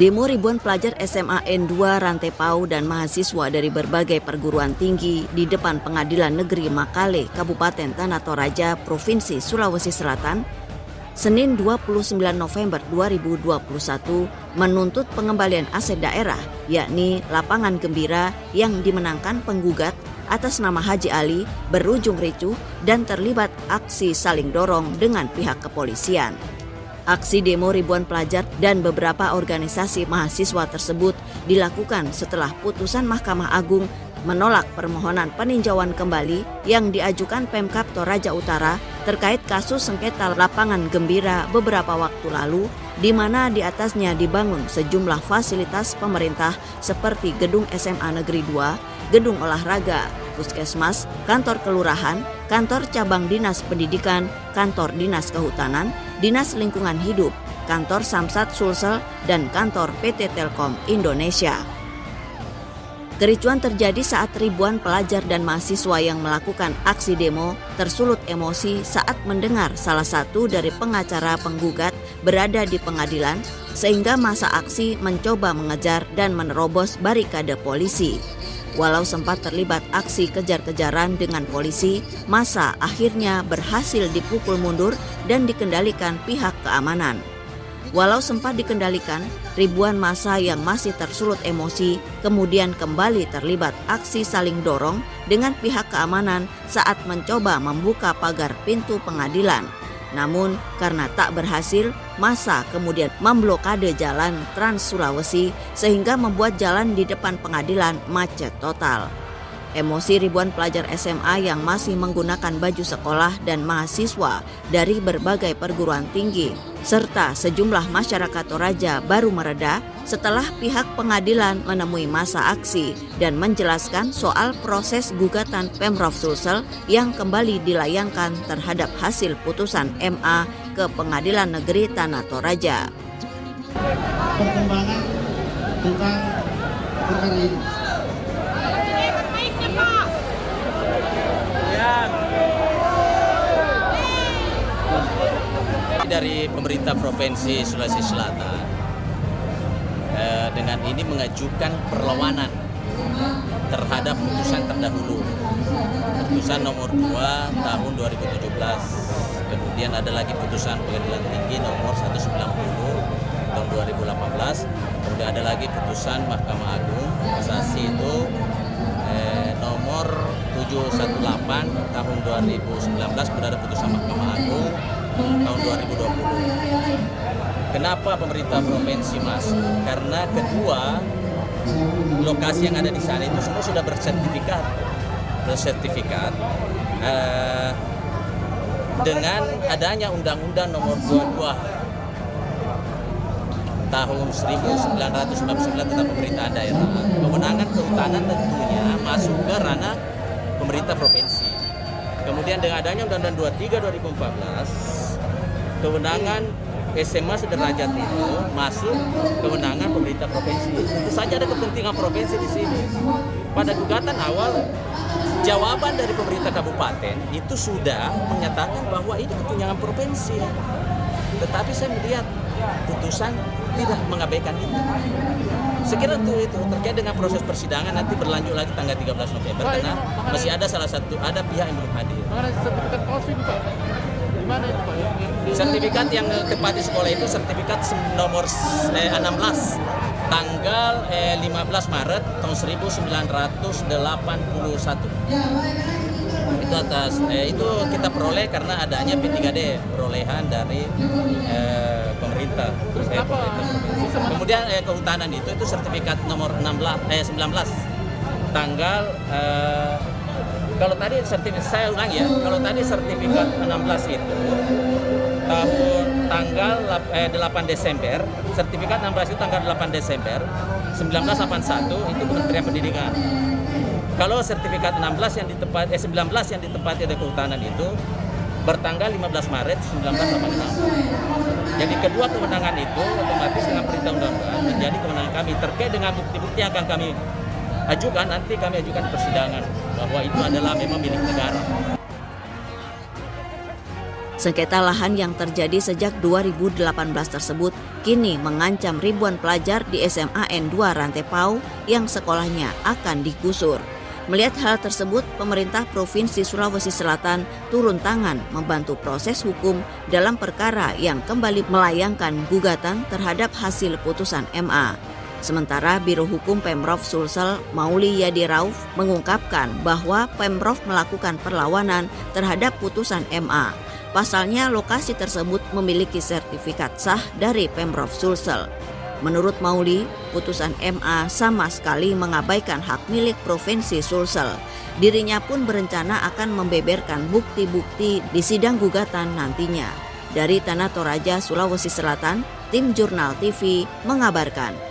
Demo ribuan pelajar SMA N2 Rantai Pau dan mahasiswa dari berbagai perguruan tinggi di depan Pengadilan Negeri Makale, Kabupaten Tanah Toraja, Provinsi Sulawesi Selatan, Senin 29 November 2021 menuntut pengembalian aset daerah, yakni lapangan Gembira yang dimenangkan penggugat atas nama Haji Ali berujung ricuh dan terlibat aksi saling dorong dengan pihak kepolisian. Aksi demo ribuan pelajar dan beberapa organisasi mahasiswa tersebut dilakukan setelah putusan Mahkamah Agung menolak permohonan peninjauan kembali yang diajukan Pemkab Toraja Utara terkait kasus sengketa lapangan Gembira beberapa waktu lalu, di mana di atasnya dibangun sejumlah fasilitas pemerintah seperti gedung SMA Negeri 2, gedung olahraga, puskesmas, kantor kelurahan, kantor cabang dinas pendidikan, kantor dinas kehutanan, dinas lingkungan hidup, kantor Samsat Sulsel, dan kantor PT Telkom Indonesia. Kericuan terjadi saat ribuan pelajar dan mahasiswa yang melakukan aksi demo tersulut emosi saat mendengar salah satu dari pengacara penggugat berada di pengadilan, sehingga masa aksi mencoba mengejar dan menerobos barikade polisi. Walau sempat terlibat aksi kejar-kejaran dengan polisi, massa akhirnya berhasil dipukul mundur dan dikendalikan pihak keamanan. Walau sempat dikendalikan, ribuan massa yang masih tersulut emosi kemudian kembali terlibat aksi saling dorong dengan pihak keamanan saat mencoba membuka pagar pintu pengadilan. Namun, karena tak berhasil, massa kemudian memblokade jalan Trans Sulawesi sehingga membuat jalan di depan pengadilan macet total. Emosi ribuan pelajar SMA yang masih menggunakan baju sekolah dan mahasiswa dari berbagai perguruan tinggi serta sejumlah masyarakat Toraja baru mereda setelah pihak pengadilan menemui massa aksi dan menjelaskan soal proses gugatan Pemprov Sulsel yang kembali dilayangkan terhadap hasil putusan MA ke Pengadilan Negeri Tanah Toraja. Perkembangan tentang perkara ini. Dari pemerintah Provinsi Sulawesi Selatan dengan ini mengajukan perlawanan terhadap putusan terdahulu, putusan nomor 2 tahun 2017. Kemudian ada lagi putusan Pengadilan Tinggi nomor 190 tahun 2018. Kemudian ada lagi putusan Mahkamah Agung kasasi itu nomor 718 tahun 2019. Kemudian ada putusan Mahkamah Agung tahun 2020. Kenapa pemerintah provinsi masuk? Karena kedua lokasi yang ada di sana itu semua sudah bersertifikat dengan adanya Undang-Undang Nomor 22 tahun 1999 tentang pemerintahan daerah. Kewenangan kehutanan tentunya masuk ke ranah pemerintah provinsi. Kemudian dengan adanya Undang-Undang 23 2014, kewenangan SMA sederajat itu masuk kewenangan pemerintah provinsi. Tentu saja ada kepentingan provinsi di sini. Pada gugatan awal, jawaban dari pemerintah kabupaten itu sudah menyatakan bahwa ini kewenangan provinsi. Tetapi saya melihat putusan tidak mengabaikan itu. Sekira itu terkait dengan proses persidangan nanti berlanjut lagi tanggal 13 November karena masih ada ada pihak yang belum hadir. Sertifikat palsu itu Pak. Di mana itu Pak? Sertifikat yang tepat di sekolah itu sertifikat nomor 16 tanggal 15 Maret tahun 1981. Itu itu kita peroleh karena adanya P3D perolehan dari pemerintah. Kemudian kehutanan itu sertifikat nomor 19 tanggal kalau tadi sertifikat saya ulang ya, kalau tadi sertifikat 16 itu tahun tanggal 8 Desember, sertifikat 16 itu tanggal 8 Desember 1981 itu Kementerian Pendidikan. Kalau sertifikat 19 yang ditempati ada kehutanan itu bertanggal 15 Maret 1986. Jadi kedua kewenangan itu otomatis dengan perintah undang-undang menjadi kewenangan kami terkait dengan bukti-bukti yang akan kami ajukan, nanti kami ajukan persidangan bahwa itu adalah memang milik negara. Sengketa lahan yang terjadi sejak 2018 tersebut kini mengancam ribuan pelajar di SMA N2 Rantepao yang sekolahnya akan digusur. Melihat hal tersebut, pemerintah Provinsi Sulawesi Selatan turun tangan membantu proses hukum dalam perkara yang kembali melayangkan gugatan terhadap hasil putusan MA. Sementara Biro Hukum Pemprov Sulsel Mauli Yadi Rauf mengungkapkan bahwa Pemprov melakukan perlawanan terhadap putusan MA. Pasalnya lokasi tersebut memiliki sertifikat sah dari Pemprov Sulsel. Menurut Mauli, putusan MA sama sekali mengabaikan hak milik Provinsi Sulsel. Dirinya pun berencana akan membeberkan bukti-bukti di sidang gugatan nantinya. Dari Tanah Toraja, Sulawesi Selatan, tim Jurnal TV mengabarkan.